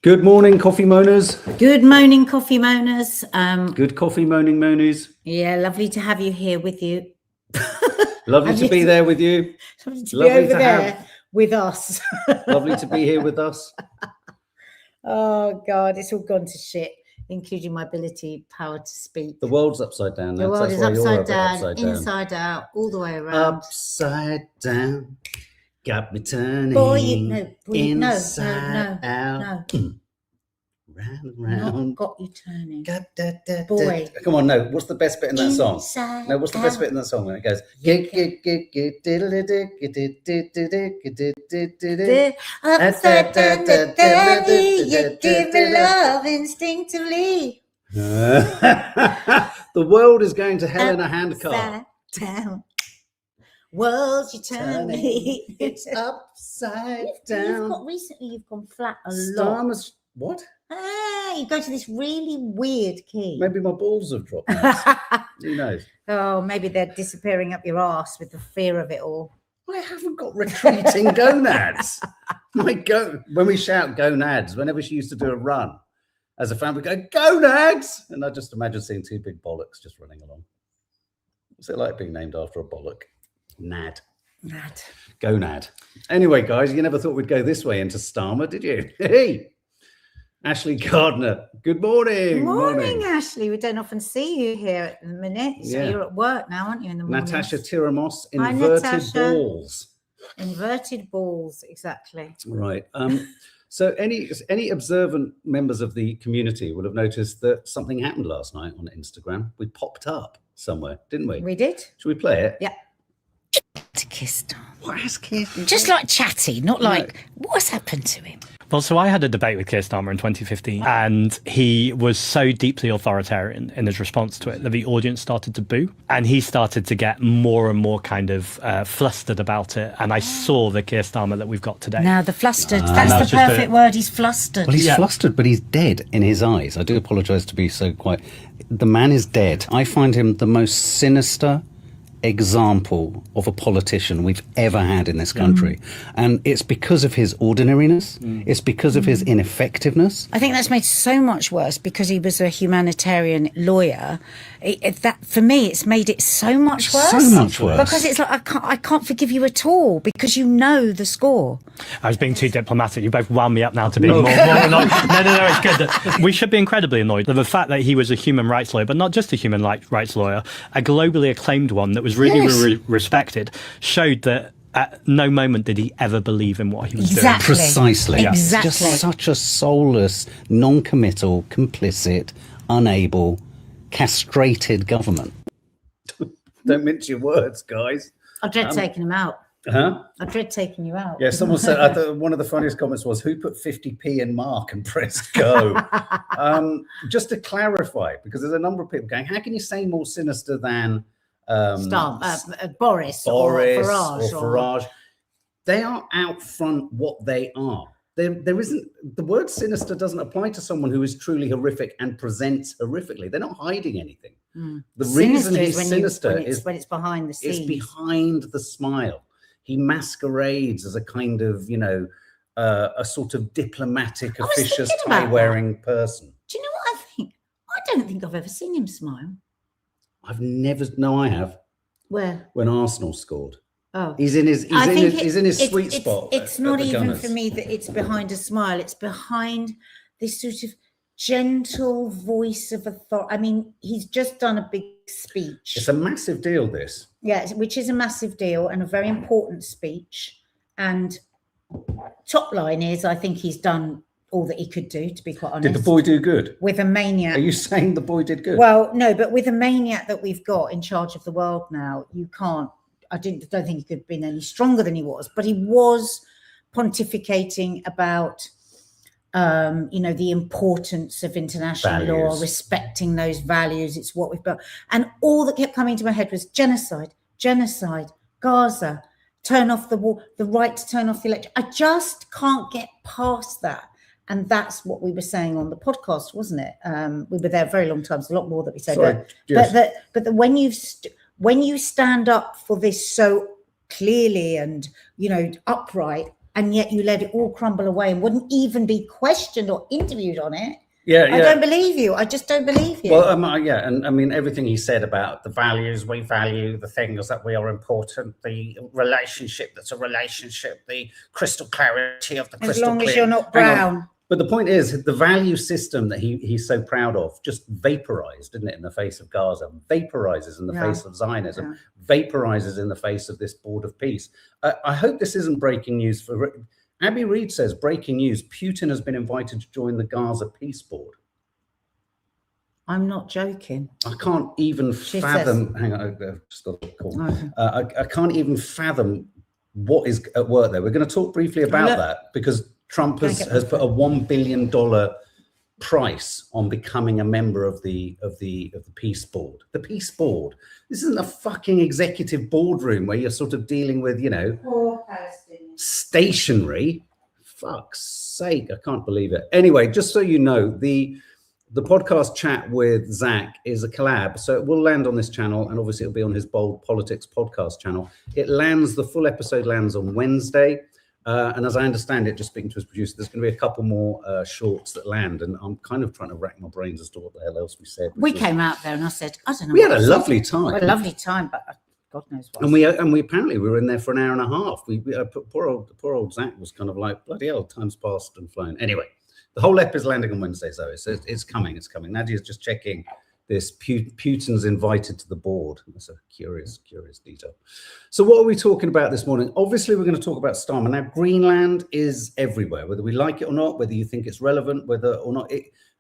Good morning, coffee moaners. Good morning, coffee moaners. Good coffee moaning moanies. Yeah, lovely to have you here with you. Lovely to be there with you. Lovely to be over there with us. Lovely to be here with us. Oh, God, it's all gone to shit, including my power to speak. The world's upside down. The world is upside down, inside out, all the way around. Upside down, got me turning. Inside out. Round, round. Not got you turning. Boy. Come on, no. What's the best bit in that song? No, what's the best bit in that song when it goes? Upside down, you give me love instinctively. The world is going to hell in a handcart. Upside down. World's you turn me. It's upside down. Recently you've gone flat a lot. Starmers, what? You go to this really weird key. Maybe my balls have dropped. Who knows? Oh, maybe they're disappearing up your arse with the fear of it all. I haven't got retreating gonads. When we shout gonads, whenever she used to do a run, as a family, go gonads, and I just imagine seeing two big bollocks just running along. What's it like being named after a bollock? Nad. Gonad. Anyway, guys, you never thought we'd go this way into Starmer, did you? Hey. Ashley Gardner, good morning. Morning, Ashley. We don't often see you here at the minute. So you're at work now, aren't you, in the morning? Natasha Tiramos, inverted balls. Inverted balls, exactly. Right. So any observant members of the community will have noticed that something happened last night on Instagram. We popped up somewhere, didn't we? We did. Should we play it? Yeah. To kiss Starmer. What has Keir? Just like chatty, not like what's happened to him. Well, so I had a debate with Keir Starmer in 2015, and he was so deeply authoritarian in his response to it that the audience started to boo, and he started to get more and more kind of flustered about it. And I saw the Keir Starmer that we've got today. Now, the flustered, that's the perfect word. He's flustered. Well, he's flustered, but he's dead in his eyes. I do apologise to be so quiet. The man is dead. I find him the most sinister example of a politician we've ever had in this country, and it's because of his ordinariness. It's because of his ineffectiveness. I think that's made so much worse because he was a humanitarian lawyer. That for me, it's made it so much worse. So much worse because it's like I can't forgive you at all because you know the score. I was being too diplomatic. You both wound me up now to being more annoyed. No, it's good. We should be incredibly annoyed. The fact that he was a human rights lawyer, but not just a human rights lawyer, a globally acclaimed one that was really respected, showed that at no moment did he ever believe in what he was doing. Precisely. Exactly. Just such a soulless, non-committal, complicit, unable, castrated government. Don't mince your words, guys. I dread taking him out. Huh? I dread taking you out. Yeah, someone said, I thought one of the funniest comments was, who put 50p in Mark and press go? Just to clarify, because there's a number of people going, how can you say more sinister than Boris or Farage? They are out front what they are. There isn't, the word sinister doesn't apply to someone who is truly horrific and presents horrifically. They're not hiding anything. The reason he's sinister is when it's behind the scenes. It's behind the smile. He masquerades as a kind of, a sort of diplomatic, officious, tie-wearing person. Do you know what I think? I don't think I've ever seen him smile. I have. Where? When Arsenal scored. Oh, he's in his sweet spot. It's not even for me that it's behind a smile. It's behind this sort of gentle voice of authority. I mean, he's just done a big speech. It's a massive deal, this. Yeah, which is a massive deal and a very important speech. And top line is, I think he's done all that he could do, to be quite honest. Did the boy do good? With a maniac. Are you saying the boy did good? Well, no, but with a maniac that we've got in charge of the world now, you can't. I don't think he could have been any stronger than he was, but he was pontificating about, the importance of international law, respecting those values. It's what we've built. And all that kept coming to my head was genocide, Gaza, turn off the war, the right to turn off the election. I just can't get past that. And that's what we were saying on the podcast, wasn't it? We were there a very long time. There's a lot more that we said. Sorry, yes. But when you stand up for this so clearly and, upright, and yet you let it all crumble away and wouldn't even be questioned or interviewed on it. Yeah, I don't believe you. I just don't believe you. Well, yeah, and I mean everything he said about the values we value, the things that we are important, the relationship that's a relationship, the crystal clarity of the crystal. As long clear. as you're not brown. But the point is, the value system that he's so proud of just vaporized, didn't it, in the face of Gaza, vaporizes in the face of Zionism, vaporizes in the face of this board of peace. I hope this isn't breaking news for. Abby Reid says, breaking news, Putin has been invited to join the Gaza Peace Board. I'm not joking. I can't even fathom. Hang on, I've just got a call. Okay. I can't even fathom what is at work there. We're going to talk briefly about that because Trump has put a $1 billion price on becoming a member of the Peace Board. The Peace Board. This isn't a fucking executive boardroom where you're sort of dealing with, Poor Palestinians. Stationery. Fuck's sake, I can't believe it. Anyway, just so you know, the podcast chat with Zach is a collab, so it will land on this channel, and obviously it'll be on his Bold Politics podcast channel. The full episode lands on Wednesday, and as I understand it, just speaking to his producer, there's going to be a couple more shorts that land, and I'm kind of trying to rack my brains as to what the hell else we said. We came out there, and I said, I don't know. We had a lovely time. We had a lovely time, but God knows what. And we apparently we were in there for an hour and a half. Poor old Zach was kind of like, bloody hell, time's passed and flown. Anyway. The whole ep is landing on Wednesday, Zoe, so it's coming. Nadia's just checking this. Putin's invited to the board. That's a curious detail. So what are we talking about this morning? Obviously, we're going to talk about Starmer. Now, Greenland is everywhere, whether we like it or not, whether you think it's relevant, whether or not.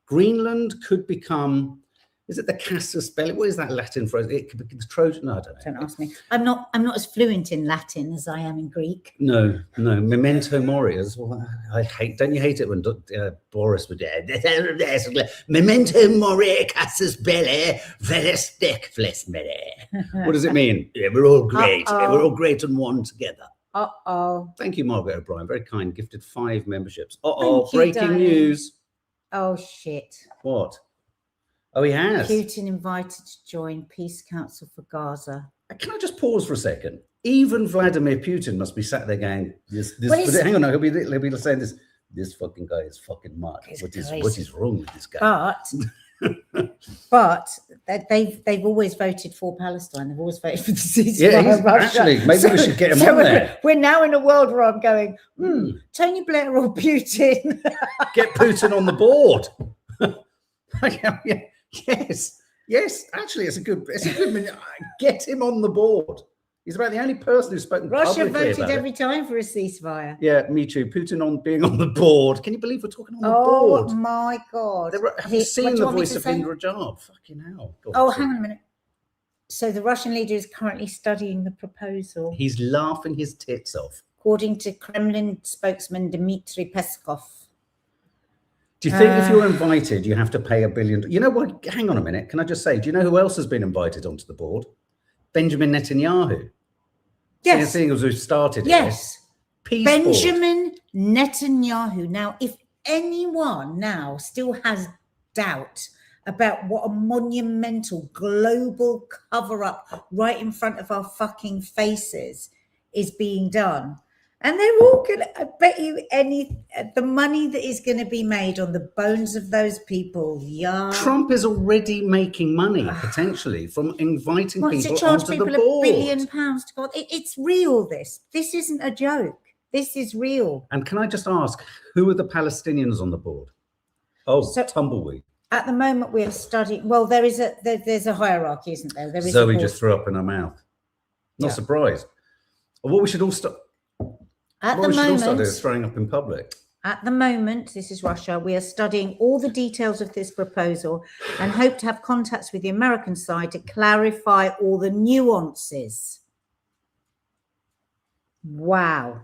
Greenland could become... Is it the casus belli? What is that Latin phrase? It could be the Trojan. No, I don't know. Don't ask me. I'm not as fluent in Latin as I am in Greek. No. Memento mori as well. I hate. Don't you hate it when Boris would? Memento mori, casus belli, verestek flesmere. What does it mean? Yeah, we're all great. We're all great and one together. Thank you, Margaret O'Brien. Very kind. Gifted 5 memberships. Breaking news. Oh shit. What? Oh, he has. Putin invited to join Peace Council for Gaza. Can I just pause for a second? Even Vladimir Putin must be sat there going, hang on, he'll be saying this. This fucking guy is fucking mad. What is wrong with this guy? But they've always voted for Palestine. They've always voted for the ceasefire. Yeah, actually, maybe we should get him on there. We're now in a world where I'm going, Tony Blair or Putin. Get Putin on the board. Yes. Actually, it's a good. Get him on the board. He's about the only person who's spoken. Russia voted every time for a ceasefire. Yeah, me too. Putin being on the board. Can you believe we're talking on the board? Oh my God! Have you seen the voice of Indra Jab? Fucking hell! Hang on a minute. So the Russian leader is currently studying the proposal. He's laughing his tits off, according to Kremlin spokesman Dmitry Peskov. Do you think if you're invited, you have to pay $1 billion? You know what? Hang on a minute. Can I just say, do you know who else has been invited onto the board? Benjamin Netanyahu. Yes. Seeing as we've started. Yes. Peace Benjamin Netanyahu. Now, if anyone now still has doubt about what a monumental global cover-up right in front of our fucking faces is being done, and they're all going to, I bet you the money that is going to be made on the bones of those people. Yeah. Trump is already making money, potentially, from inviting people charge onto people the board. $1 billion to go. It's real, this. This isn't a joke. This is real. And can I just ask, who are the Palestinians on the board? Tumbleweed. At the moment, we're studying. Well, there's a hierarchy, isn't there? There is. Zoe just threw up in her mouth. Not surprised. What we should all start. What we should all start doing is throwing up in public. At the moment, this is Russia. We are studying all the details of this proposal and hope to have contacts with the American side to clarify all the nuances. Wow.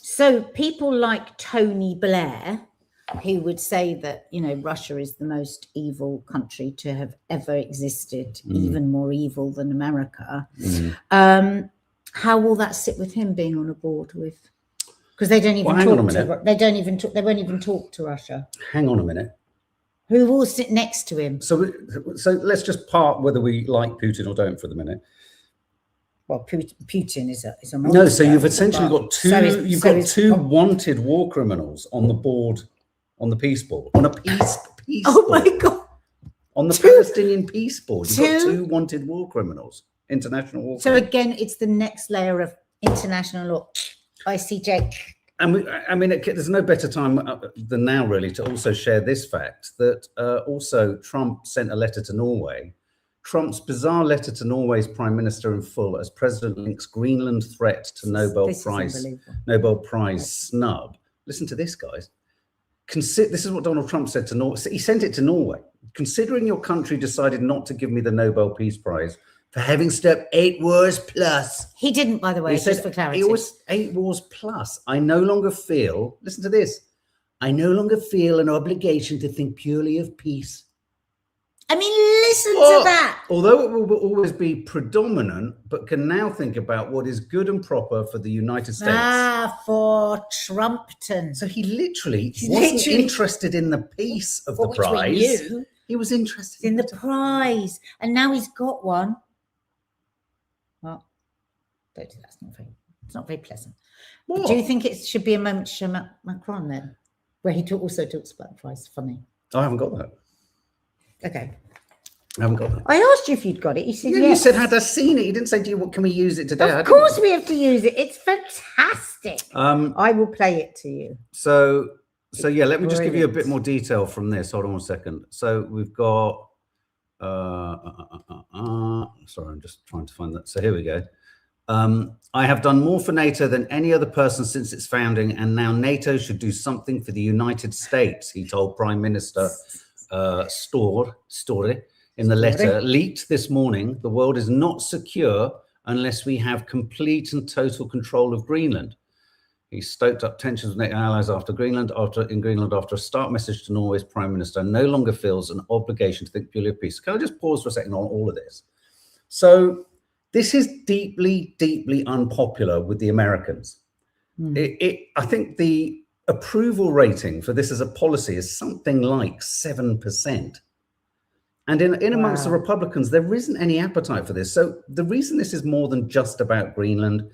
So people like Tony Blair, who would say that, Russia is the most evil country to have ever existed, even more evil than America. How will that sit with him being on a board with? Because they don't even they won't even talk to Russia. Hang on a minute. Who will sit next to him? So let's just part whether we like Putin or don't for the minute. well, Putin is a No, so monster, you've essentially but got two. so is- You've so got is- two wanted war criminals on the board, on the peace board, on a peace Oh board. my God! On the Two- Palestinian peace board, you've got two- two wanted war criminals, international war. So criminals. again, it's the next layer of international law. ICJ. And I mean, there's no better time than now, really, to also share this fact that also Trump sent a letter to Norway. Trump's bizarre letter to Norway's prime minister in full, as president links Greenland threat to Nobel Prize snub. Listen to this, guys. This is what Donald Trump said to Norway. He sent it to Norway. Considering your country decided not to give me the Nobel Peace Prize for having stopped 8 wars plus. He didn't, by the way, He just said for clarity. it was 8 wars plus. I no longer feel, listen to this, I no longer feel an obligation to think purely of peace. I mean, listen to that. Although it will always be predominant, but can now think about what is good and proper for the United States. For Trumpton. So he literally wasn't interested in the peace of the prize. He was interested in the prize. And now he's got one. Well, don't do that. It's not very pleasant. Do you think it should be a moment to show Macron then? Where he also talks about the prize. Funny. I haven't got that. Okay. I haven't got that. I asked you if you'd got it. You said yes. You said, had I seen it? You didn't say, can we use it today? Of course we have to use it. It's fantastic. I will play it to you. So yeah, let me just give you a bit more detail from this. Hold on one second. So we've got, sorry, I'm just trying to find that. So here we go. I have done more for NATO than any other person since its founding, and now NATO should do something for the United States, he told Prime Minister Story in the letter leaked this morning. The world is not secure unless we have complete and total control of Greenland. He stoked up tensions with NATO allies after a stark message to Norway's Prime Minister no longer feels an obligation to think purely of peace. Can I just pause for a second on all of this? So this is deeply, deeply unpopular with the Americans. I think the approval rating for this as a policy is something like 7%. And in amongst the Republicans, there isn't any appetite for this. So the reason this is more than just about Greenland,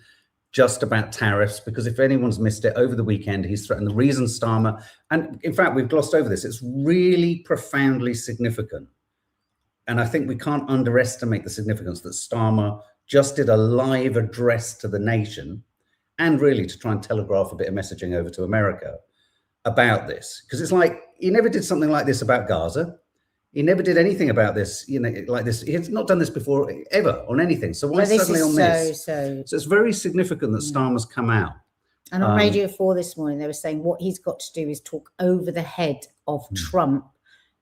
just about tariffs, because if anyone's missed it, over the weekend, he's threatened the reason Starmer, and in fact, we've glossed over this, it's really profoundly significant. And I think we can't underestimate the significance that Starmer just did a live address to the nation, and really to try and telegraph a bit of messaging over to America about this. Because it's like, he never did something like this about Gaza. He never did anything about this, like this. He's not done this before, ever, on anything. So why suddenly on this? So it's very significant that Starmer's come out. And on Radio 4 this morning, they were saying what he's got to do is talk over the head of Trump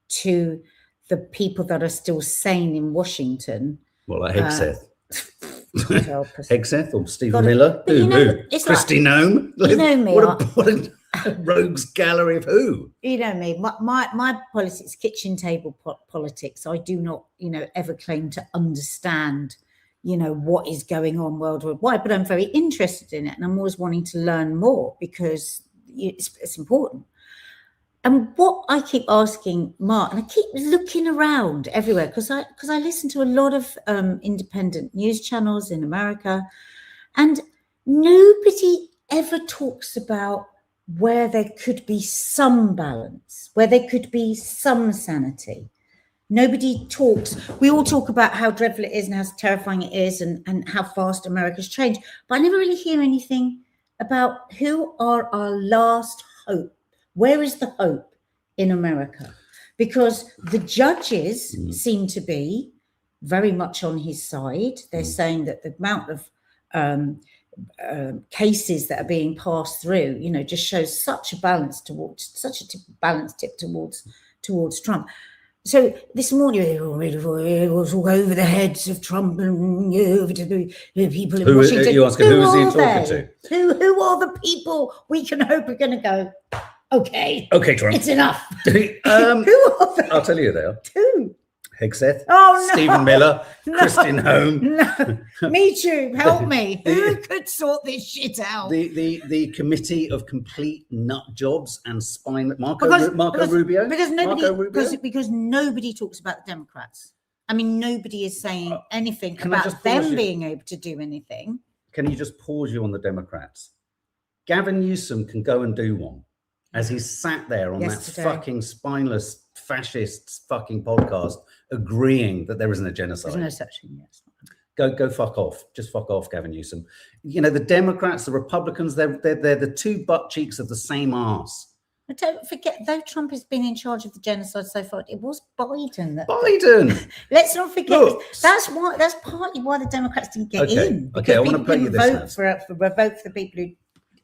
to the people that are still sane in Washington. Well, like Hegseth. Hegseth or Stephen Miller? Who? Kristi Noem? You know me. What a rogues gallery of who? You know me. My politics, kitchen table politics. I do not, ever claim to understand, what is going on worldwide. But I'm very interested in it, and I'm always wanting to learn more because it's important. And what I keep asking Mark, and I keep looking around everywhere because I listen to a lot of independent news channels in America, and nobody ever talks about where there could be some balance, where there could be some sanity. Nobody talks. We all talk about how dreadful it is and how terrifying it is and how fast America's changed, but I never really hear anything about who are our last hope. Where is the hope in America? Because the judges seem to be very much on his side. They're saying that the amount of cases that are being passed through, just shows such a balance balance tip towards Trump. So this morning, it was all over the heads of Trump and over to the people in Washington. You asking who is he talking to? Who are the people we can hope are going to go? Okay, Trump. It's enough. Who are they? I'll tell you who they are. Who? Hegseth. Oh, no. Stephen Miller. Kristi Noem. No. Me too. Help me. Who could sort this shit out? The committee of complete nut jobs and spine. Marco Rubio. Because nobody talks about the Democrats. I mean, nobody is saying anything can I just about them pause you? being able to do anything. Can you just pause you on the Democrats? Gavin Newsom can go and do one, as he sat there on Yesterday. that fucking spineless fascist fucking podcast, agreeing that there isn't a genocide. There's no such thing. Yes. Go fuck off. Just fuck off, Gavin Newsom. You know, the Democrats, the Republicans, they're the two butt cheeks of the same arse. But don't forget, though Trump has been in charge of the genocide so far, it was Biden that. Biden. Let's not forget. Look. That's partly why the Democrats didn't get in. Okay, I want to people play you didn't this vote now. vote for the people who.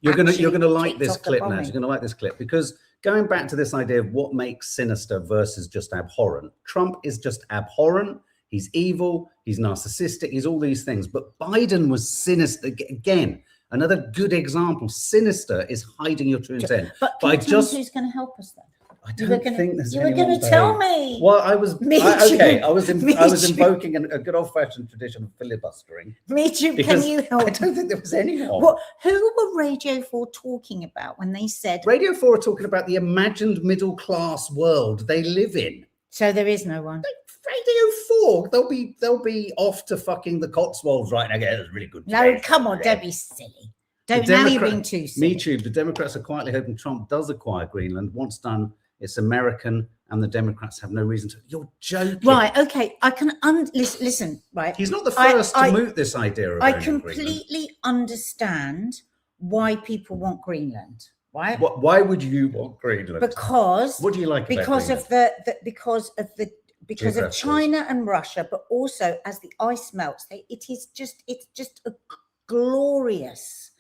You're gonna like kicked this off the clip now. bombing. You're gonna like this clip because going back to this idea of what makes sinister versus just abhorrent. Trump is just abhorrent. He's evil. He's narcissistic. He's all these things. But Biden was sinister again. Another good example. Sinister is hiding your true intent. But can you tell us who's going to help us then? I don't think there's You were anyone going to there. tell me. Well, I was Me okay. too. I was Me too. invoking a good old-fashioned tradition of filibustering. Me too. Can Because you I help? don't think there was anyone. Who were Radio 4 talking about when they said? Radio 4 are talking about the imagined middle-class world they live in. So there is no one. Radio 4, they'll be off to fucking the Cotswolds right now. Yeah, that's really good. No, fish. come on, Yeah. don't be silly. Now you're being too silly. Me too. The Democrats are quietly hoping Trump does acquire Greenland. Once done, it's American, and the Democrats have no reason to. You're joking, Right? Okay, I can listen. Right, He's not the first to moot this idea of I owning Greenland. completely understand why people want Greenland. Right? Why would you want Greenland? Because What do you like about because Greenland? because of China and Russia, but also as the ice melts, it's just a glorious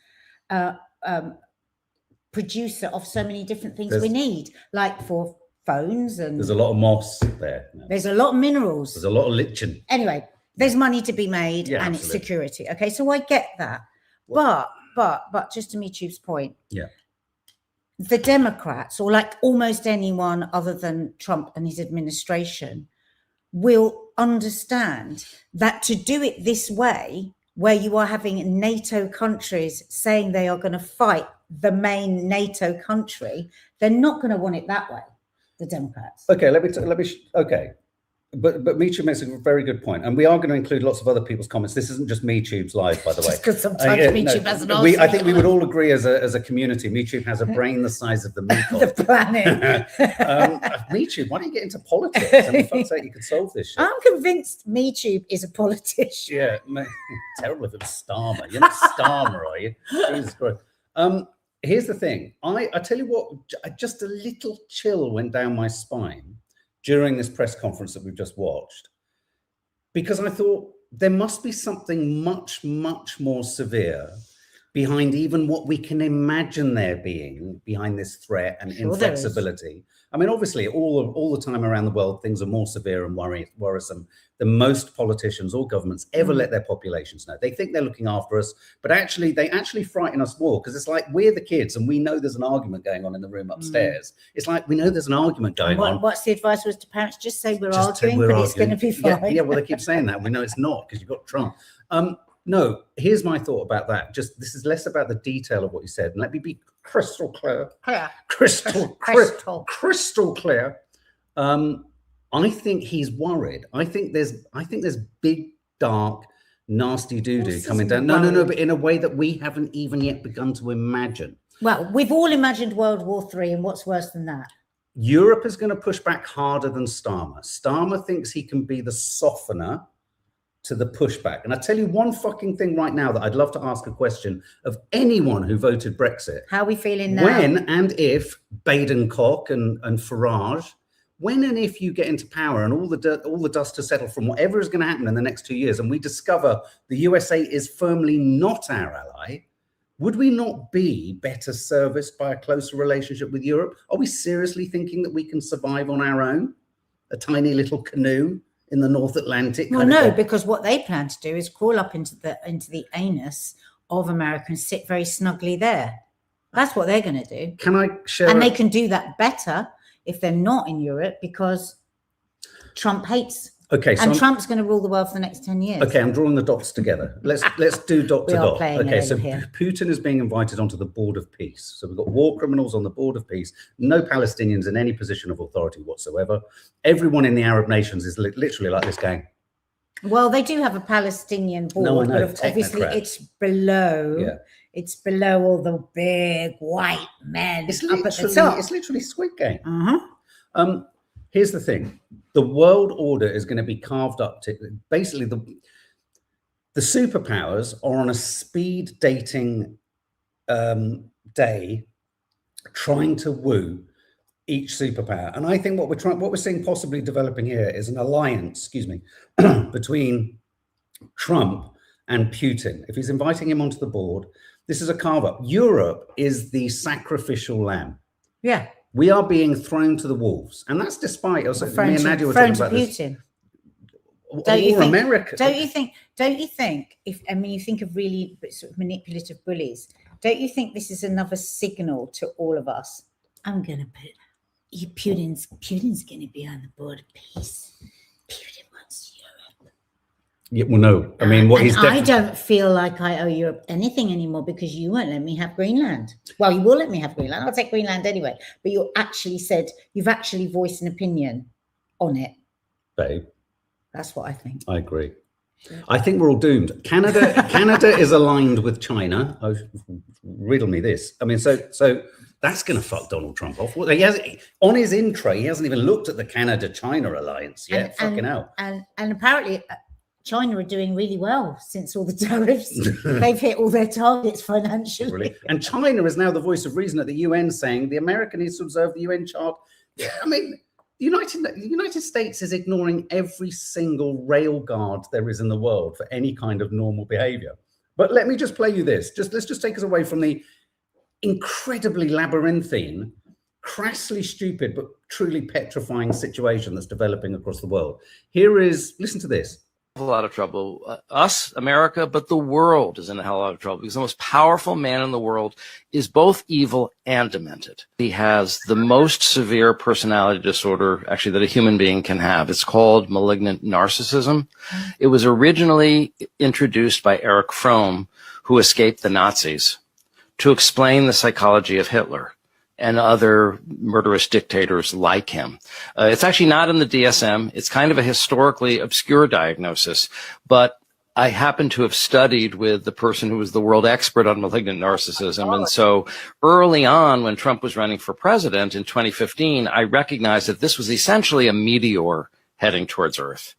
producer of so many different things we need, like for phones, and There's a lot of moss there. there's a lot of minerals. There's a lot of lichen. Anyway, there's money to be made, Yeah, and it's absolutely. security. Okay, so I get that, but just to Michu's point, Yeah. the Democrats, or like almost anyone other than Trump and his administration, will understand that to do it this way, where you are having NATO countries saying they are going to fight the main NATO country, they're not going to want it that way, the Democrats. Okay, okay. But Michu makes a very good point, and we are going to include lots of other people's comments. This isn't just MeTube's live, by the way. Just because sometimes MeTube has an I think we would all agree as a community, MeTube has a brain the size of the meatball. the planet. MeTube, why don't you get into politics? And for fuck's sake, you could solve this shit. I'm convinced MeTube is a politician. Yeah, terrible if it was Starmer. You're not Starmer, are you? Jesus Christ. Here's the thing. I tell you what, just a little chill went down my spine during this press conference that we've just watched, because I thought there must be something much, much more severe behind even what we can imagine there being behind this threat and Sure there is. inflexibility. I mean, obviously, all the time around the world, things are more severe and worrisome than most politicians or governments ever let their populations know. They think they're looking after us, but actually, they actually frighten us more, because it's like we're the kids and we know there's an argument going on in the room upstairs. It's like we know there's an argument going on. What's the advice was to parents? Just say we're Just say arguing, we're but it's going to arguing. be fine. Yeah, well, they keep saying that. We know it's not, because you've got Trump. No, here's my thought about that. Just this is less about the detail of what you said. And let me be crystal clear. Crystal clear. I think he's worried. I think there's big, dark, nasty doo-doo coming down. No, but in a way that we haven't even yet begun to imagine. Well, we've all imagined World War III, and what's worse than that? Europe is going to push back harder than Starmer. Starmer thinks he can be the softener to the pushback. And I tell you one fucking thing right now that I'd love to ask a question of anyone who voted Brexit. How are we feeling now? When and if Baden-Koch and Farage, when and if you get into power and all the dust to settle from whatever is going to happen in the next 2 years, and we discover the USA is firmly not our ally, would we not be better serviced by a closer relationship with Europe? Are we seriously thinking that we can survive on our own? A tiny little canoe in the North Atlantic? Well, no, because what they plan to do is crawl up into the anus of America and sit very snugly there. That's what they're going to do. Can I share? And they can do that better if they're not in Europe, because Trump hates. Okay, so and Trump's going to rule the world for the next 10 years. Okay, I'm drawing the dots together. Let's do dot to We are dot. playing Okay, a so little here. Putin is being invited onto the board of peace. So we've got war criminals on the board of peace, no Palestinians in any position of authority whatsoever. Everyone in the Arab nations is literally like this going, Well, they do have a Palestinian board, No, I know, but obviously technocrats. it's below. Yeah. It's below all the big white men It's up at the literally, top. it's literally Squid Game. Uh-huh. Here's the thing: the world order is going to be carved up to basically the superpowers are on a speed dating day, trying to woo each superpower. And I think what we're seeing possibly developing here is an alliance, between Trump and Putin. If he's inviting him onto the board, this is a carve up. Europe is the sacrificial lamb. Yeah. We are being thrown to the wolves, and that's despite us. Me and Nadia were talking about Putin. this. Don't you think? America. Don't you think? You think of really sort of manipulative bullies. Don't you think this is another signal to all of us? I'm gonna put you. Putin's gonna be on the board of peace. Putin wants Europe. Yeah, well, no. I mean, what he's. I don't feel like I owe Europe anything anymore because you won't let me have Greenland. Well, you will let me have Greenland. I'll take Greenland anyway. But you've actually voiced an opinion on it, babe. That's what I think. I agree. I think we're all doomed. Canada is aligned with China. Oh, riddle me this. I mean, so that's going to fuck Donald Trump off. Well, on his intro, he hasn't even looked at the Canada-China alliance yet. Fucking hell. And apparently, China are doing really well since all the tariffs. They've hit all their targets financially. Brilliant. And China is now the voice of reason at the UN, saying the America needs to observe the UN chart. Yeah, I mean. The United States is ignoring every single rail guard there is in the world for any kind of normal behavior. But let me just play you this. Let's just take us away from the incredibly labyrinthine, crassly stupid, but truly petrifying situation that's developing across the world. Listen to this. A lot of trouble. Us, America, but the world is in a hell of a lot of trouble because the most powerful man in the world is both evil and demented. He has the most severe personality disorder, actually, that a human being can have. It's called malignant narcissism. It was originally introduced by Erich Fromm, who escaped the Nazis, to explain the psychology of Hitler and other murderous dictators like him. It's actually not in the DSM. It's kind of a historically obscure diagnosis, but I happen to have studied with the person who was the world expert on malignant narcissism. And so early on, when Trump was running for president in 2015, I recognized that this was essentially a meteor heading towards Earth.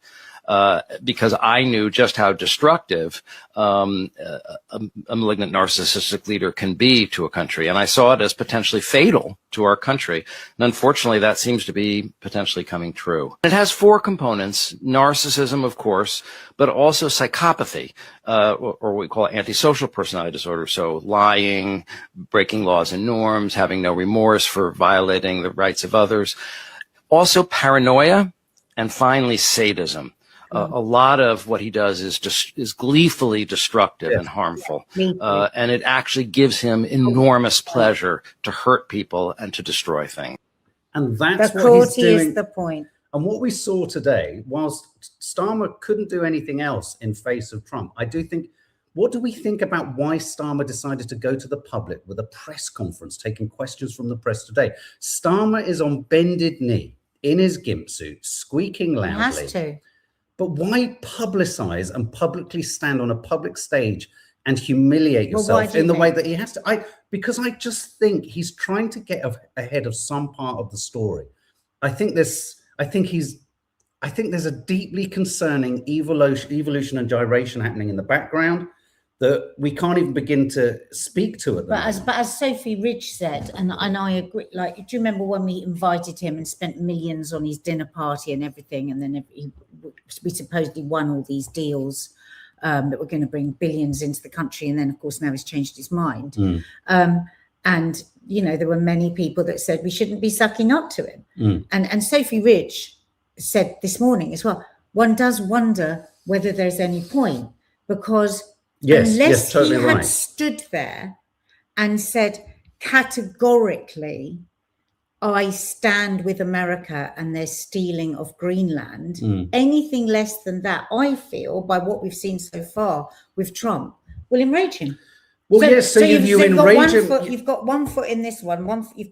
Because I knew just how destructive a malignant narcissistic leader can be to a country. And I saw it as potentially fatal to our country. And unfortunately, that seems to be potentially coming true. It has four components: narcissism, of course, but also psychopathy, or what we call antisocial personality disorder. So lying, breaking laws and norms, having no remorse for violating the rights of others. Also paranoia, and finally sadism. A lot of what he does is gleefully destructive and harmful, and it actually gives him enormous pleasure to hurt people and to destroy things. And that's the what he's doing. Cruelty is the point. And what we saw today, whilst Starmer couldn't do anything else in face of Trump, I do think, what do we think about why Starmer decided to go to the public with a press conference, taking questions from the press today? Starmer is on bended knee, in his gimp suit, squeaking loudly. He has to. But why publicize and publicly stand on a public stage and humiliate yourself in the way that he has to? Because I just think he's trying to get ahead of some part of the story. I think there's a deeply concerning evolution and gyration happening in the background that we can't even begin to speak to at the moment. But as Sophie Ridge said, and I agree, like, do you remember when we invited him and spent millions on his dinner party and everything, and then we supposedly won all these deals that were going to bring billions into the country, and then of course now he's changed his mind. And there were many people that said we shouldn't be sucking up to him. And Sophie Ridge said this morning as well, one does wonder whether there's any point, because unless totally he had right. stood there and said categorically, I stand with America and their stealing of Greenland, anything less than that, I feel, by what we've seen so far with Trump, will enrage him. Well, yes. So you enrage him. You've got 1 foot in this one. You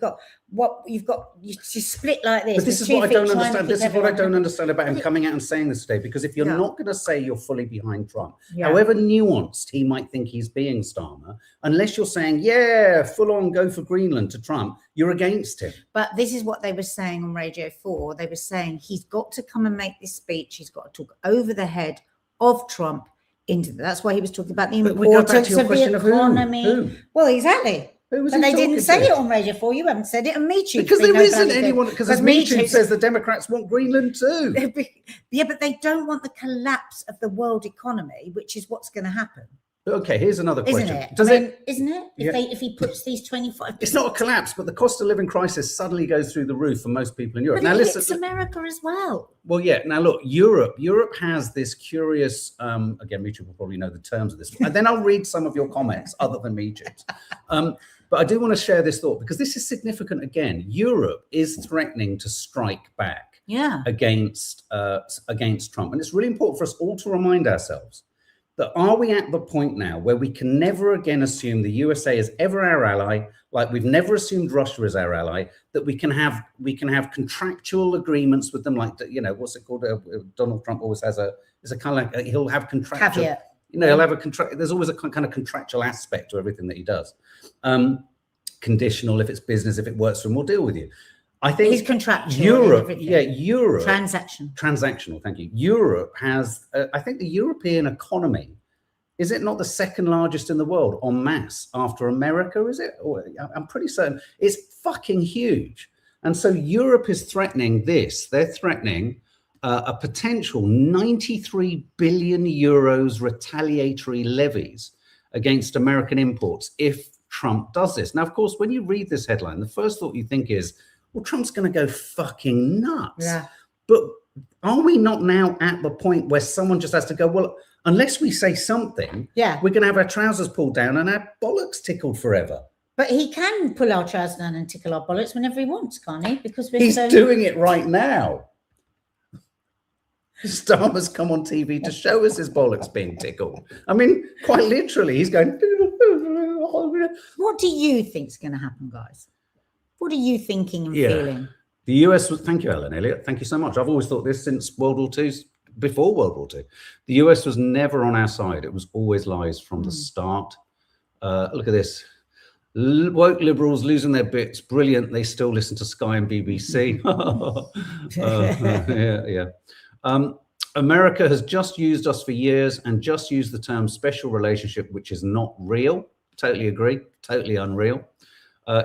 split like this. But this is what I don't understand. This is what I don't understand about him coming out and saying this today. Because if you're not going to say you're fully behind Trump, however nuanced he might think he's being, Starmer, unless you're saying, yeah, full on go for Greenland to Trump, you're against him. But this is what they were saying on Radio 4. They were saying he's got to come and make this speech. He's got to talk over the head of Trump. That's why he was talking about the importance of the economy. Who? Well, exactly. But they didn't say it on Radio 4. You haven't said it on MeToo. Because there isn't anyone. Because as MeToo says, the Democrats want Greenland too. Yeah, but they don't want the collapse of the world economy, which is what's going to happen. Okay, here's another question. Isn't it? If he puts these 25%. It's not a collapse, but the cost of living crisis suddenly goes through the roof for most people in Europe. But it hits America as well. Well, yeah. Now, look, Europe has this curious, again, Meechum will probably know the terms of this. And then I'll read some of your comments other than Meechum's. But I do want to share this thought because this is significant again. Europe is threatening to strike back against Trump. And it's really important for us all to remind ourselves that are we at the point now where we can never again assume the USA is ever our ally, like we've never assumed Russia is our ally, that we can have contractual agreements with them, like, you know, what's it called? Donald Trump always has kind of like, he'll have contractual, caveat. You know, he'll have a contract. There's always a kind of contractual aspect to everything that he does. Conditional, if it's business, if it works for him, we'll deal with you. I think he's contractual. Europe. Transactional. Thank you. Europe has, I think the European economy, is it not the second largest in the world en masse after America? Is it? I'm pretty certain it's fucking huge. And so Europe is threatening this. They're threatening a potential 93 billion euros retaliatory levies against American imports if Trump does this. Now, of course, when you read this headline, the first thought you think is, well, Trump's going to go fucking nuts. Yeah. But are we not now at the point where someone just has to go, well, unless we say something, we're going to have our trousers pulled down and our bollocks tickled forever. But he can pull our trousers down and tickle our bollocks whenever he wants, can't he? Because he's doing it right now. Starmer's come on TV to show us his bollocks being tickled. I mean, quite literally, he's going. What do you think's going to happen, guys? What are you thinking and feeling? The US was, thank you, Ellen Elliott. Thank you so much. I've always thought this since World War II, before World War II. The US was never on our side. It was always lies from the start. Look at this. Woke liberals losing their bits. Brilliant. They still listen to Sky and BBC. America has just used us for years and just used the term special relationship, which is not real. Totally agree. Totally unreal.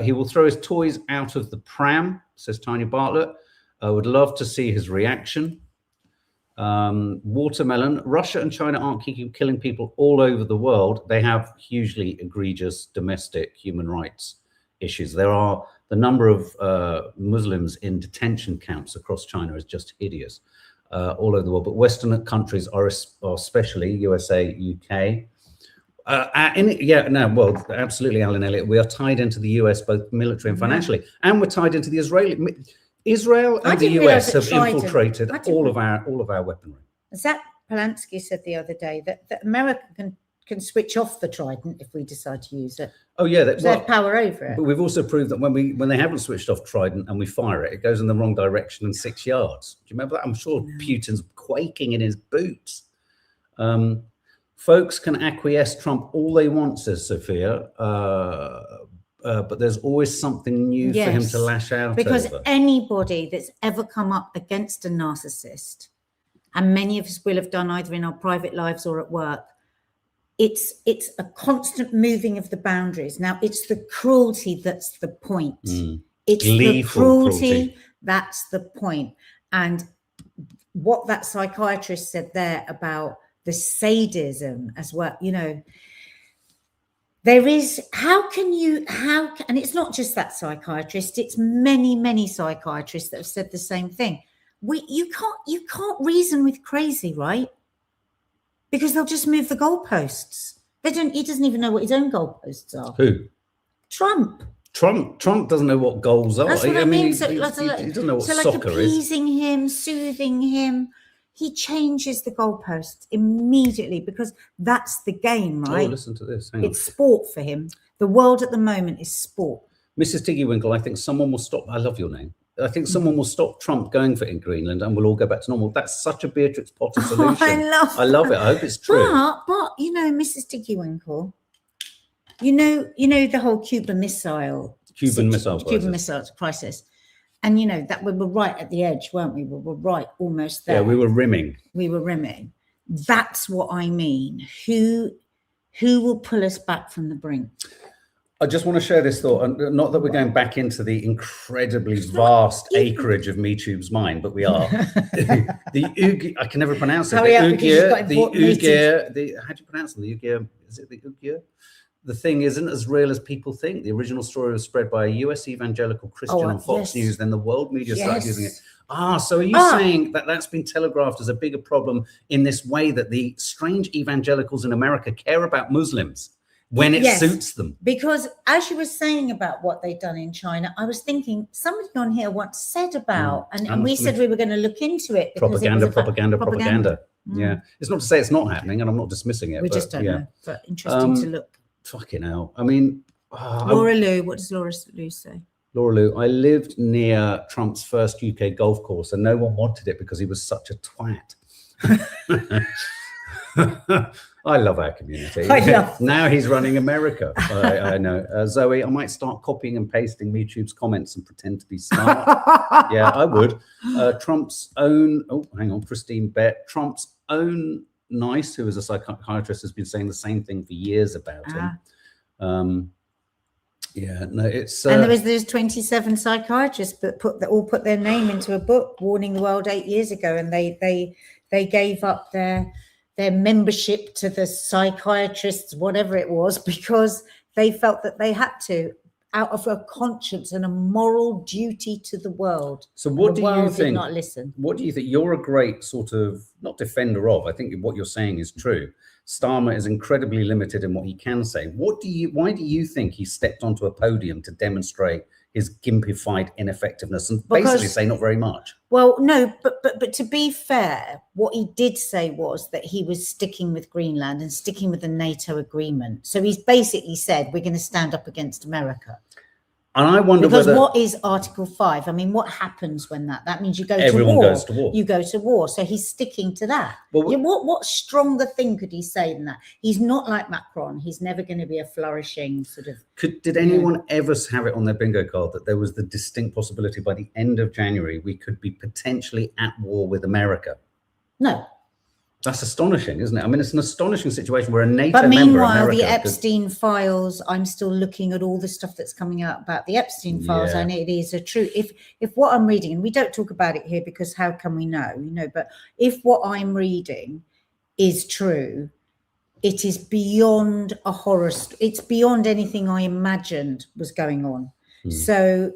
He will throw his toys out of the pram, says Tanya Bartlett. I would love to see his reaction. Watermelon. Russia and China aren't killing people all over the world. They have hugely egregious domestic human rights issues. The number of Muslims in detention camps across China is just hideous all over the world. But Western countries are especially USA, UK. Absolutely, Alan Elliott. We are tied into the US, both military and financially, and we're tied into the Israel and the US have infiltrated all of our weaponry. Zach Polanski said the other day that America can switch off the Trident if we decide to use it. Oh yeah, they have power over it. But we've also proved that when they haven't switched off Trident and we fire it, it goes in the wrong direction in 6 yards. Do you remember that? I'm sure Putin's quaking in his boots. Folks can acquiesce Trump all they want, says Sophia, but there's always something new for him to lash out because over. Anybody that's ever come up against a narcissist, and many of us will have done either in our private lives or at work, it's a constant moving of the boundaries. Now, it's the cruelty that's the point. It's the cruelty that's the point. And what that psychiatrist said there about the sadism as well, you know, there is, and it's not just that psychiatrist, it's many psychiatrists that have said the same thing. You can't reason with crazy, right? Because they'll just move the goalposts. He doesn't even know what his own goalposts are. Who? Trump. Trump doesn't know what goals are. That's what I mean. He doesn't know what so soccer appeasing him, soothing him, he changes the goalposts immediately because that's the game, Oh, right? listen to this. Hang on. It's sport for him. The world at the moment is sport. Mrs. Tiggywinkle, I think someone will stop. I love your name. I think someone will stop Trump going for in Greenland and we'll all go back to normal. That's such a Beatrix Potter solution. I love it. I hope it's true. But you know, Mrs. Tiggywinkle, you know the whole Cuban Missile crisis. And you know that we were right at the edge, weren't we? We were right almost there. Yeah, we were rimming. That's what I mean. Who will pull us back from the brink? I just want to share this thought, and not that we're going back into the incredibly vast acreage of MeTube's mind, but we are. I can never pronounce it. Hurry up, because you've got important meetings. How do you pronounce them? The Uyghur, is it the Uyghur? The thing isn't as real as people think. The original story was spread by a US evangelical Christian on Fox News. Then the world media started using it. So are you saying that that's been telegraphed as a bigger problem in this way, that the strange evangelicals in America care about Muslims when it suits them? Because as you were saying about what they've done in China, I was thinking somebody on here once said about, and we said we were going to look into it. Propaganda. Yeah. It's not to say it's not happening, and I'm not dismissing it. We just don't know, but interesting to look. Fucking hell. I mean, Laura Lou, what does Laura Lou say? Laura Lou, I lived near Trump's first UK golf course and no one wanted it because he was such a twat. I love our community. Now he's running America. I know. Zoe, I might start copying and pasting MeTube's comments and pretend to be smart. Yeah, I would. Trump's own, Christine Bett, Trump's own Nice, who is a psychiatrist, has been saying the same thing for years about him. It's and there's 27 psychiatrists that put their name into a book warning the world 8 years ago, and they gave up their membership to the psychiatrists, whatever it was, because they felt that they had to, out of a conscience and a moral duty to the world. So what do you think? Did not listen. What do you think? You're a great sort of, not defender of, I think what you're saying is true. Starmer is incredibly limited in what he can say. Why do you think he stepped onto a podium to demonstrate his gimpified ineffectiveness and basically say not very much? Well, no, but to be fair, what he did say was that he was sticking with Greenland and sticking with the NATO agreement. So he's basically said, we're going to stand up against America. And I wonder what is Article 5? I mean, what happens when that means you go to war? Everyone goes to war. You go to war. So he's sticking to that. Well, what stronger thing could he say than that? He's not like Macron. He's never going to be a flourishing sort of... Did anyone ever have it on their bingo card that there was the distinct possibility by the end of January we could be potentially at war with America? No. That's astonishing, isn't it? I mean, it's an astonishing situation where a NATO member... But meanwhile, America the Epstein files, I'm still looking at all the stuff that's coming out about the Epstein files, and it is a true... If what I'm reading, and we don't talk about it here because how can we know, but if what I'm reading is true, it is beyond a horror... It's beyond anything I imagined was going on. So,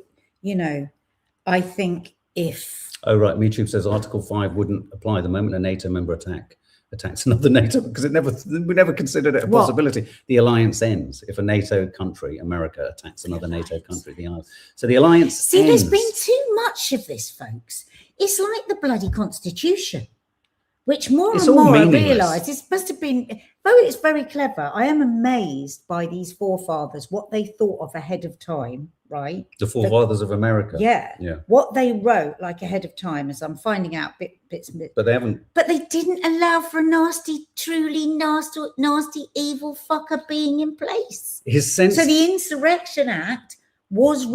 I think if... Oh, right. MeTube says Article 5 wouldn't apply the moment a NATO member attacks another NATO, because we never considered it a possibility. The alliance ends if a NATO country, America, attacks another NATO country. So the alliance ends. There's been too much of this, folks. It's like the bloody Constitution, which more and more I realise it must have been, though it's very clever, I am amazed by these forefathers, what they thought of ahead of time, right? The forefathers of America. Yeah. What they wrote like ahead of time, as I'm finding out bits and bits. But they haven't. But they didn't allow for a nasty, truly nasty, evil fucker being in place. So the Insurrection Act was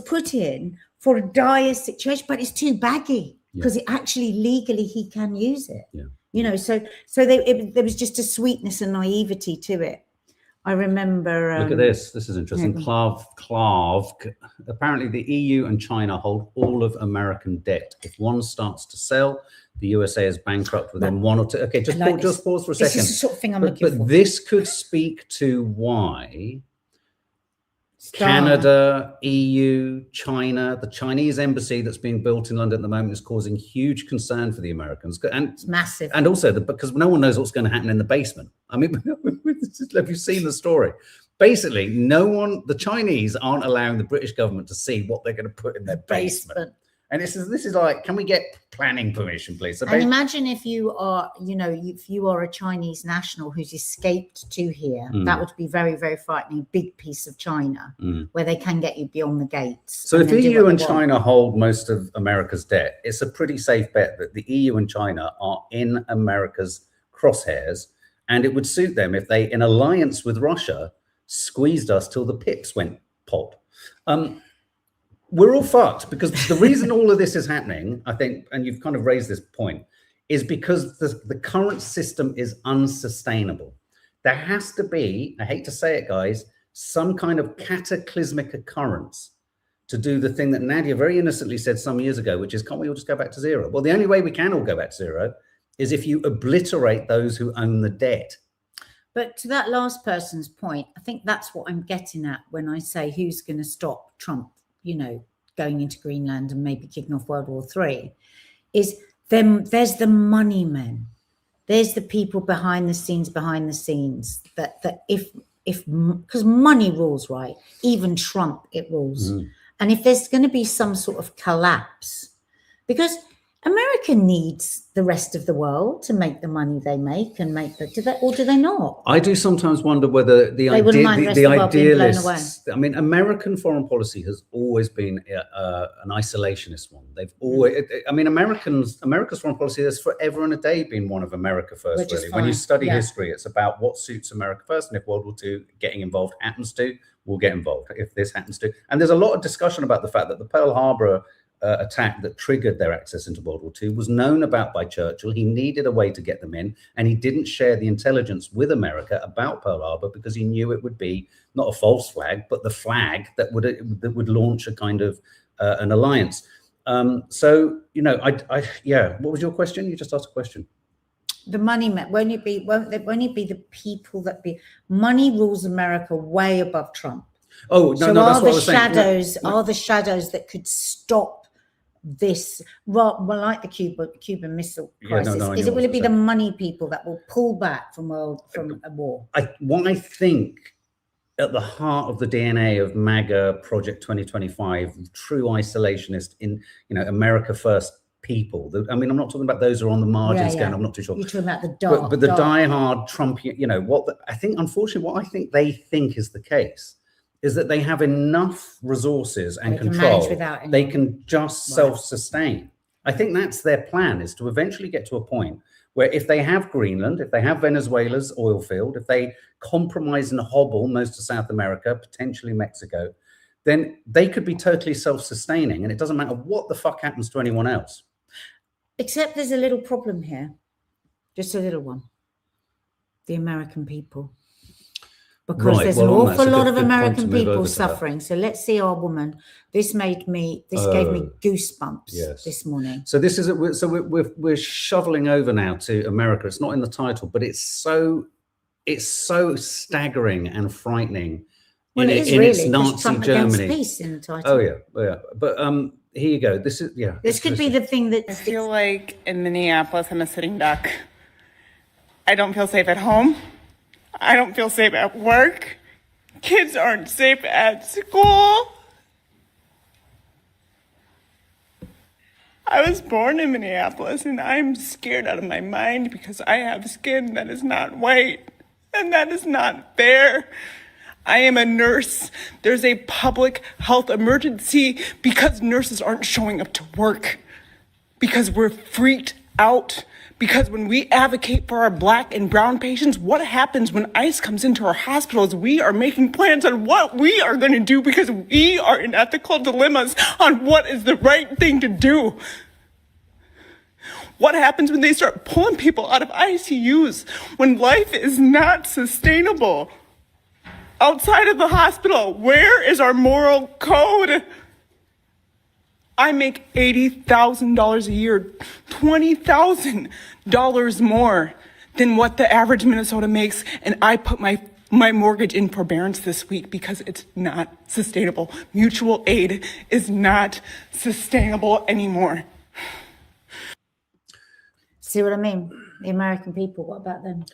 put in for a dire situation, but it's too baggy. Because it actually legally he can use it, so there was just a sweetness and naivety to it. I remember. Look at this. This is interesting. Carve. Apparently, the EU and China hold all of American debt. If one starts to sell, the USA is bankrupt within 1 or 2. Okay, just pause for a second. This is the sort of thing I'm looking for. But this could speak to why Canada, EU, China, the Chinese embassy that's being built in London at the moment is causing huge concern for the Americans. And it's massive. And also because no one knows what's going to happen in the basement. I mean, have you seen the story? Basically, the Chinese aren't allowing the British government to see what they're going to put in their basement. And this is like, can we get planning permission, please? So and imagine if you are, if you are a Chinese national who's escaped to here, that would be very, very frightening. Big piece of China where they can get you beyond the gates. So if the EU and China hold most of America's debt, it's a pretty safe bet that the EU and China are in America's crosshairs, and it would suit them if they, in alliance with Russia, squeezed us till the pips went pop. We're all fucked, because the reason all of this is happening, I think, and you've kind of raised this point, is because the current system is unsustainable. There has to be, I hate to say it, guys, some kind of cataclysmic occurrence to do the thing that Nadia very innocently said some years ago, which is, can't we all just go back to zero? Well, the only way we can all go back to zero is if you obliterate those who own the debt. But to that last person's point, I think that's what I'm getting at when I say who's going to stop Trump, going into Greenland and maybe kicking off World War III, is them. There's the money men. There's the people behind the scenes, that if because money rules, right? Even Trump, it rules. And if there's going to be some sort of collapse, because America needs the rest of the world to make the money they make and make do they not? I do sometimes wonder whether the idealists, I mean, American foreign policy has always been an isolationist one. They've always, I mean, America's foreign policy has forever and a day been one of America first, really. When you study history, it's about what suits America first. And if World War II getting involved happens to, we'll get involved. If this happens to, and there's a lot of discussion about the fact that the Pearl Harbor attack that triggered their access into World War II was known about by Churchill. He needed a way to get them in, and he didn't share the intelligence with America about Pearl Harbor because he knew it would be not a false flag, but the flag that would launch a kind of an alliance. So what was your question? You just asked a question. The money men, won't it be the people that be money rules America way above Trump? Oh, no, so no, that's what I was saying. Are the shadows that could stop this, well, like the Cuban Missile Crisis? Will it be the money people that will pull back from a war? What I think at the heart of the DNA of MAGA Project 2025, true isolationist in America First people. I mean, I'm not talking about those who are on the margins again. I'm not too sure. You're talking about the dark, but the diehard Trump. I think, unfortunately, what I think they think is the case is that they have enough resources and control, they can just self-sustain. I think that's their plan, is to eventually get to a point where if they have Greenland, if they have Venezuela's oil field, if they compromise and hobble most of South America, potentially Mexico, then they could be totally self-sustaining, and it doesn't matter what the fuck happens to anyone else. Except there's a little problem here, just a little one. The American people. Because there's an awful lot of American people suffering. So let's see our woman. This gave me goosebumps this morning. So this is we're shoveling over now to America. It's not in the title, but it's so staggering and frightening. Well, it is in really, its Nazi Trump Germany. Against peace in the title. Oh yeah. But here you go. This is This could be the thing that I feel like in Minneapolis, I'm a sitting duck. I don't feel safe at home. I don't feel safe at work. Kids aren't safe at school. I was born in Minneapolis, and I'm scared out of my mind because I have skin that is not white, and that is not fair. I am a nurse. There's a public health emergency because nurses aren't showing up to work, because we're freaked out. Because when we advocate for our Black and brown patients, what happens when ICE comes into our hospitals? We are making plans on what we are going to do because we are in ethical dilemmas on what is the right thing to do. What happens when they start pulling people out of ICUs when life is not sustainable? Outside of the hospital, where is our moral code? I make $80,000 a year, $20,000 more than what the average Minnesota makes, and I put my mortgage in forbearance this week because it's not sustainable. Mutual aid is not sustainable anymore. See what I mean? The American people, what about them?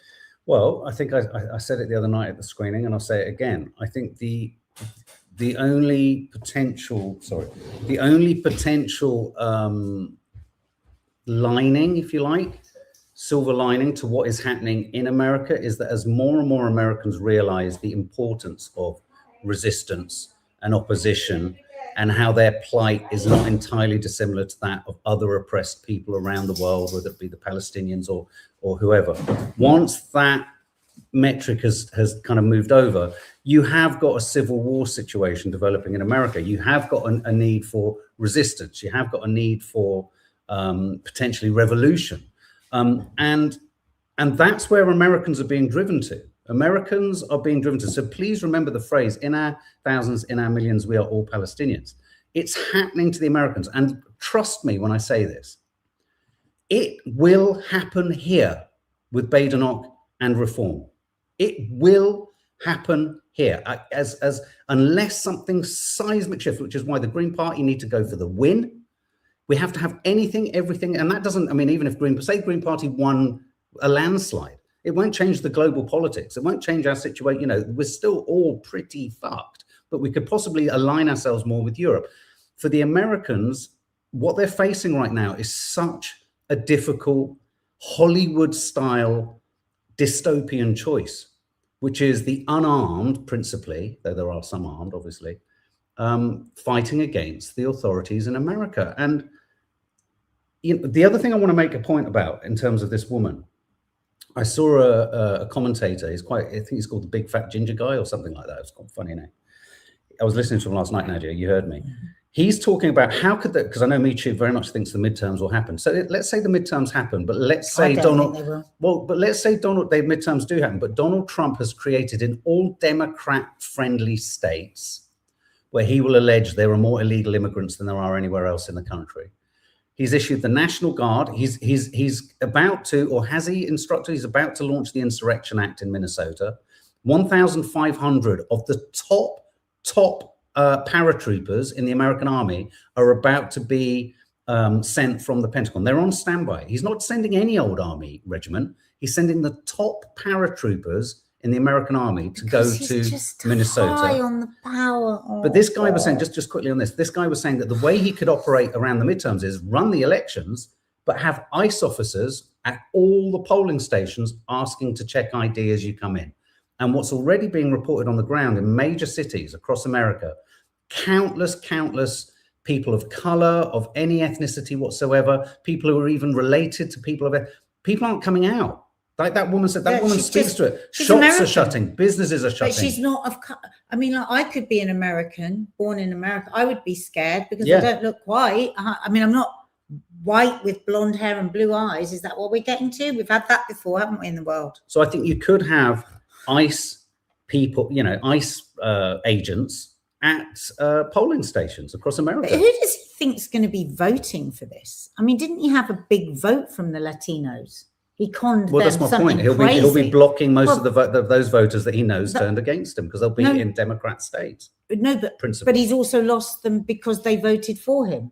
Well, I think I said it the other night at the screening, and I'll say it again. I think the only potential lining, if you like, silver lining to what is happening in America is that as more and more Americans realize the importance of resistance and opposition and how their plight is not entirely dissimilar to that of other oppressed people around the world, whether it be the Palestinians or whoever. Once that metric has kind of moved over, you have got a civil war situation developing in America. You have got a need for resistance. You have got a need for potentially revolution. And that's where Americans are being driven to. Americans are being driven to. So please remember the phrase, in our thousands, in our millions, we are all Palestinians. It's happening to the Americans. And trust me when I say this, it will happen here with Badenoch and reform. It will happen here as unless something seismic shifts, which is why the Green Party need to go for the win. We have to have anything, everything. And that doesn't, I mean, even if Green Party won a landslide, it won't change the global politics. It won't change our situation. You know, we're still all pretty fucked, but we could possibly align ourselves more with Europe. For the Americans, what they're facing right now is such a difficult Hollywood-style dystopian choice, which is the unarmed, principally, though there are some armed, obviously, fighting against the authorities in America. And you know, the other thing I want to make a point about in terms of this woman, I saw a commentator. He's I think he's called the Big Fat Ginger Guy or something like that. It's quite a funny name. I was listening to him last night, Nadia. You heard me. He's talking about how could that, because I know Me Too very much thinks the midterms will happen. So let's say the midterms happen, but let's say the midterms do happen, but Donald Trump has created in all Democrat-friendly states where he will allege there are more illegal immigrants than there are anywhere else in the country. He's issued the National Guard. He's about to, or has he instructed, he's about to launch the Insurrection Act in Minnesota. 1,500 of the top paratroopers in the American Army are about to be sent from the Pentagon. They're on standby. He's not sending any old army regiment. He's sending the top paratroopers in the American Army to go to Minnesota. High on the power. But this guy was saying, just quickly on this guy was saying that the way he could operate around the midterms is run the elections, but have ICE officers at all the polling stations asking to check ID as you come in. And what's already being reported on the ground in major cities across America, countless people of color, of any ethnicity whatsoever, people who are even related to people aren't coming out. Like that woman said, that woman speaks to it. Shops American. Are shutting, businesses are shutting. But she's not I mean, like, I could be an American, born in America. I would be scared because I don't look white. I mean, I'm not white with blonde hair and blue eyes. Is that what we're getting to? We've had that before, haven't we, in the world? So I think you could have ICE people, ICE agents at polling stations across America. But who does he think's going to be voting for this? I mean, didn't he have a big vote from the Latinos? He conned them. That's my point. He'll be blocking most of those voters that he knows turned against him because they'll be in Democrat states. No, but he's also lost them because they voted for him.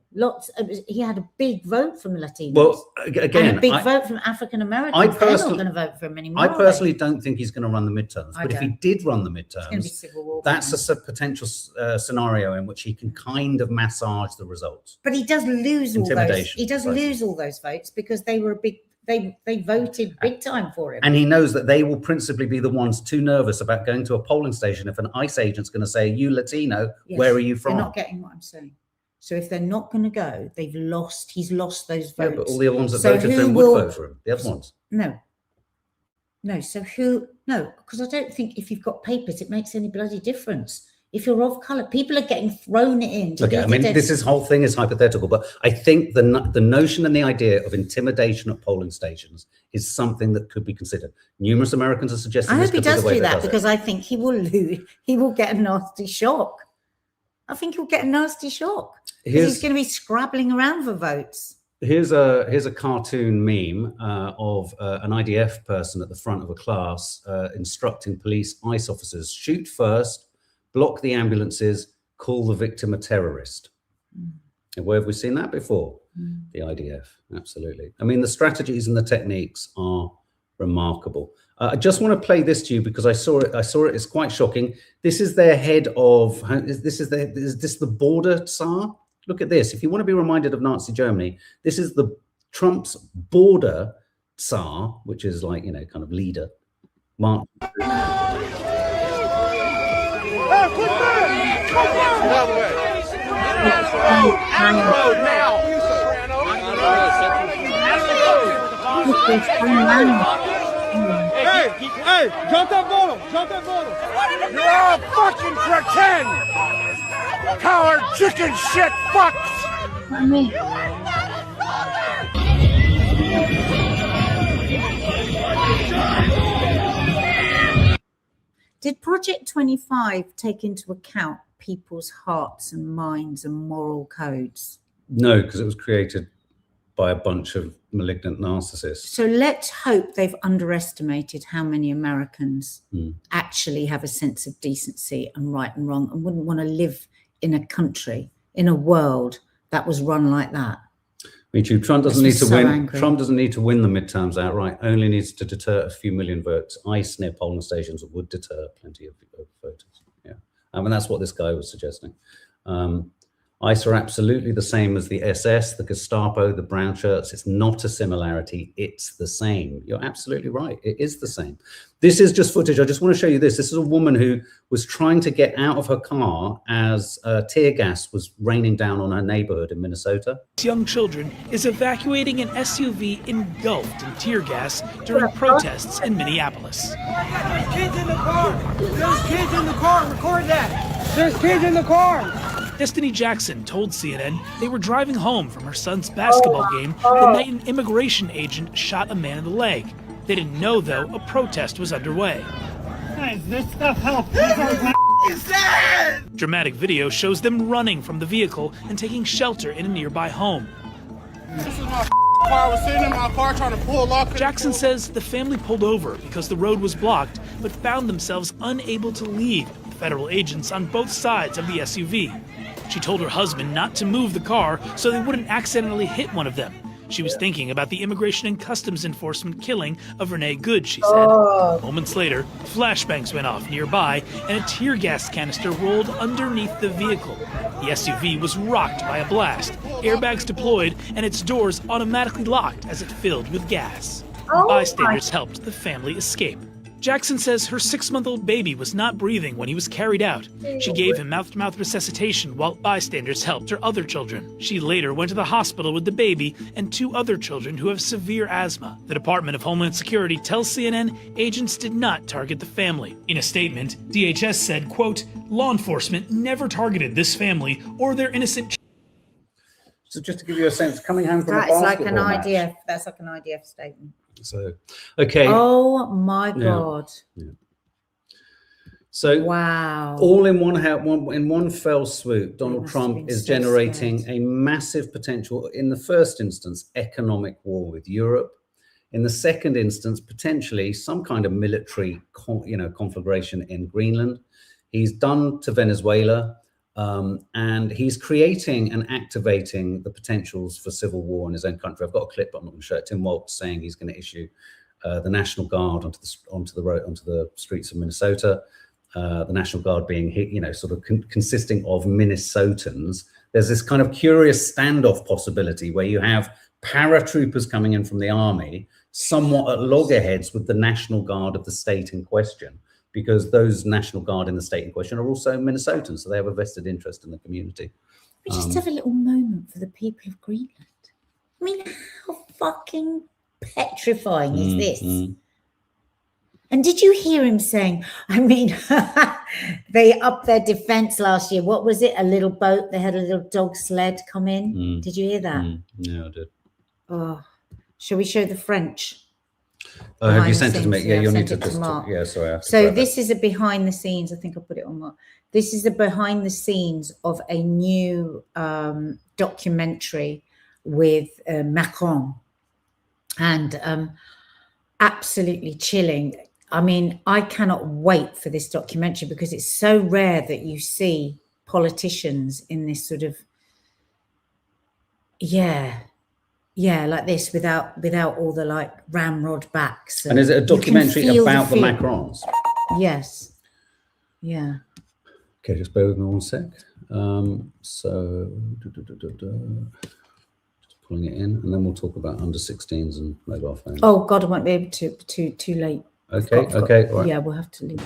He had a big vote from the Latinos. Well, again, and a big vote from African Americans. They're not going to vote for him anymore. I personally don't think he's going to run the midterms. But if he did run the midterms, civil war, that's a potential scenario in which he can kind of massage the results. But he does lose all those. He does lose all those votes because they were a big. They voted big time for him. And he knows that they will principally be the ones too nervous about going to a polling station if an ICE agent's going to say, you Latino, where are you from? They're not getting what I'm saying. So if they're not going to go, he's lost those votes. Yeah, but all the other ones that voted for him would vote for him. The other ones. No. So because I don't think if you've got papers, it makes any bloody difference. If you're of color, people are getting thrown in. Okay, I mean, this whole thing is hypothetical, but I think the notion and the idea of intimidation at polling stations is something that could be considered. Numerous Americans are suggesting. I hope he does do that because I think he will lose. He will get a nasty shock. I think he'll get a nasty shock. He's going to be scrabbling around for votes. Here's a cartoon meme of an IDF person at the front of a class instructing police ICE officers: shoot first, block the ambulances, call the victim a terrorist. And where have we seen that before? The IDF, absolutely. I mean, the strategies and the techniques are remarkable. I just want to play this to you because I saw it. It's quite shocking. This is their head of. Is this the border Tsar? Look at this. If you want to be reminded of Nazi Germany, this is the Trump's border Tsar, which is like, kind of leader. Mark. Hey, jump that photo! You're all fucking pretend! Coward chicken shit fucks! Did Project 25 take into account people's hearts and minds and moral codes? No, because it was created by a bunch of malignant narcissists. So let's hope they've underestimated how many Americans actually have a sense of decency and right and wrong and wouldn't want to live in a country, in a world that was run like that. Me too. Trump doesn't need to win. Angry. Trump doesn't need to win the midterms outright. Only needs to deter a few million votes. ICE near polling stations would deter plenty of voters. Yeah, and that's what this guy was suggesting. ICE are absolutely the same as the SS, the Gestapo, the brown shirts. It's not a similarity. It's the same. You're absolutely right. It is the same. This is just footage. I just want to show you this. This is a woman who was trying to get out of her car as tear gas was raining down on her neighborhood in Minnesota. Young children is evacuating an SUV engulfed in tear gas during protests in Minneapolis. There's kids in the car! There's kids in the car! Record that! There's kids in the car! Destiny Jackson told CNN they were driving home from her son's basketball game the night an immigration agent shot a man in the leg. They didn't know, though, a protest was underway. Guys, this stuff helps. Dramatic video shows them running from the vehicle and taking shelter in a nearby home. This is my car. I was sitting in my car trying to pull lock. Jackson says the family pulled over because the road was blocked, but found themselves unable to leave with federal agents on both sides of the SUV. She told her husband not to move the car so they wouldn't accidentally hit one of them. She was thinking about the Immigration and Customs Enforcement killing of Renee Good, she said. Moments later, flashbangs went off nearby and a tear gas canister rolled underneath the vehicle. The SUV was rocked by a blast, airbags deployed, and its doors automatically locked as it filled with gas. Bystanders helped the family escape. Jackson says her 6-month-old baby was not breathing when he was carried out. She gave him mouth-to-mouth resuscitation while bystanders helped her other children. She later went to the hospital with the baby and 2 other children who have severe asthma. The Department of Homeland Security tells CNN agents did not target the family. In a statement, DHS said, quote, "Law enforcement never targeted this family or their innocent." So just to give you a sense, coming home from a That's basketball like an match. IDF. That's like an IDF statement. So, okay. Oh my God! Yeah. So, wow! All in one fell swoop, Donald must have Trump been is so generating scared. a massive potential. In the first instance, economic war with Europe. In the second instance, potentially some kind of military, conflagration in Greenland. He's done to Venezuela. And he's creating and activating the potentials for civil war in his own country. I've got a clip, but I'm not going to show it. Tim Waltz saying he's going to issue the National Guard onto the streets of Minnesota. The National Guard being, consisting of Minnesotans. There's this kind of curious standoff possibility where you have paratroopers coming in from the army, somewhat at loggerheads with the National Guard of the state in question, because those National Guard in the state in question are also Minnesotans, so they have a vested interest in the community. We just have a little moment for the people of Greenland. I mean, how fucking petrifying is this? And did you hear him saying, they upped their defense last year. What was it? A little boat. They had a little dog sled come in. Did you hear that? Yeah, I did. Oh, shall we show the French? Have you sent it to me? Yeah, I've you'll need sent to it to Mark. Yeah, sorry. I have to So grab this it. is a behind the scenes. I think I'll put it on Mark. This is the behind the scenes of a new documentary with Macron, and absolutely chilling. I mean, I cannot wait for this documentary because it's so rare that you see politicians in this sort of, Yeah, like this, without all the like ramrod backs. And is it a documentary about the Macrons? Yes. Yeah. Okay, just bear with me one sec. Just pulling it in, and then we'll talk about under 16s and mobile phones. Oh God, I won't be able to. Too late. Okay. All right. Yeah, we'll have to leave.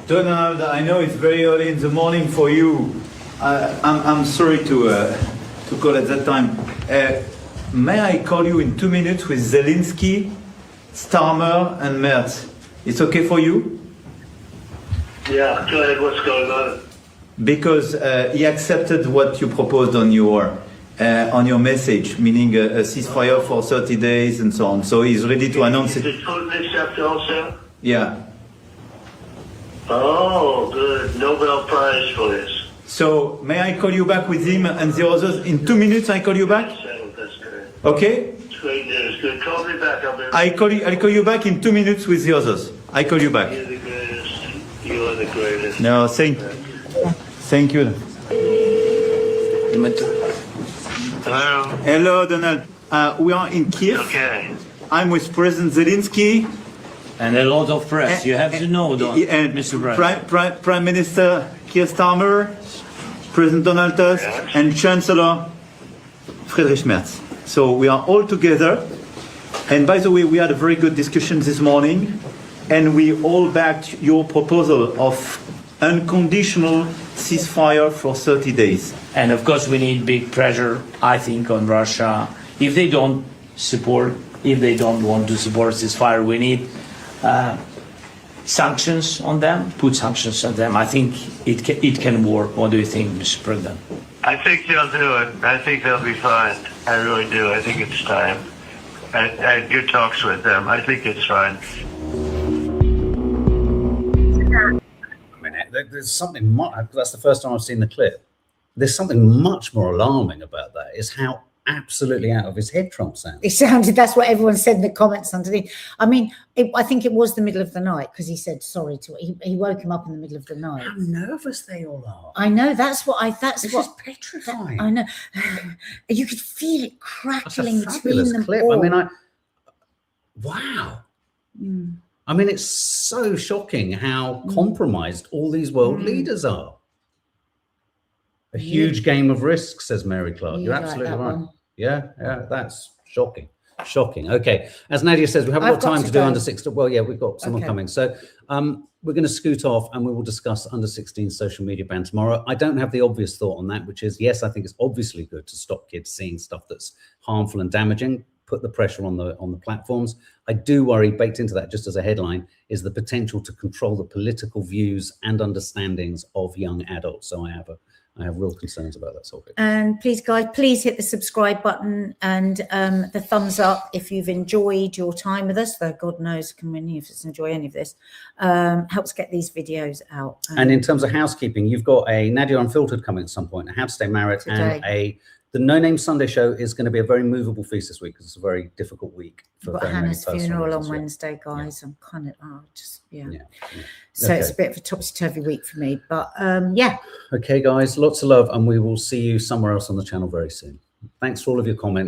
Donald, I know it's very early in the morning for you. I'm sorry to call at that time. May I call you in 2 minutes with Zelensky, Starmer, and Merz? It's okay for you? Yeah, go ahead. What's going on? Because he accepted what you proposed on your message, meaning a ceasefire for 30 days and so on. So he's ready to announce it. Did Putin accept also? Yeah. Oh, good. Nobel Prize for this. So may I call you back with him and the others in 2 minutes? I call you back. That's good. Okay. It's great news. Good. Call me back. I'll call you back in 2 minutes with the others. I call you back. You're the greatest. You are the greatest. No, thank you. Hello. Hello, Donald. We are in Kiev. Okay. I'm with President Zelensky. And a lot of press. You have to know, and Mr. President. Prime Minister Keir Starmer, President Donald Tusk, Yes. and Chancellor Friedrich Merz. So we are all together. And by the way, we had a very good discussion this morning, and we all backed your proposal of unconditional ceasefire for 30 days. And of course, we need big pressure, I think, on Russia. If they don't want to support ceasefire, we need sanctions on them, put sanctions on them. I think it can work. What do you think, Mr. President? I think they'll do it. I think they'll be fine. I really do. I think it's time. I had good talks with them. I think it's fine. There's something, that's the first time I've seen the clip. There's something much more alarming about that, is how absolutely out of his head Trump sounds. It sounded, that's what everyone said in the comments underneath. I mean, I think it was the middle of the night, because he said sorry to he woke him up in the middle of the night. How nervous they all are. I know, that's This what is petrifying. I know. You could feel it crackling That's a between fabulous them clip. all. I mean, wow. I mean, it's so shocking how compromised all these world leaders are. A huge game of risk, says Mary Clark. You're absolutely right. One. Yeah, that's shocking. Shocking. Okay, as Nadia says, we haven't got time to do under 16. Well, yeah, we've got someone coming. So we're going to scoot off, and we will discuss under 16 social media ban tomorrow. I don't have the obvious thought on that, which is, yes, I think it's obviously good to stop kids seeing stuff that's harmful and damaging, put the pressure on the platforms. I do worry, baked into that, just as a headline, is the potential to control the political views and understandings of young adults. So I have real concerns about that sort of thing. And please, guys, please hit the subscribe button and the thumbs up if you've enjoyed your time with us, though God knows can many of us enjoy any of this. Helps get these videos out. And in terms of housekeeping, you've got a Nadia Unfiltered coming at some point, a How to Stay Married, Today. and the No Name Sunday show is going to be a very movable feast this week, because it's a very difficult week. We've got Hannah's funeral on Wednesday, guys. I'm kind of, So Okay. it's a bit of a topsy-turvy week for me, but yeah. Okay, guys, lots of love, and we will see you somewhere else on the channel very soon. Thanks for all of your comments.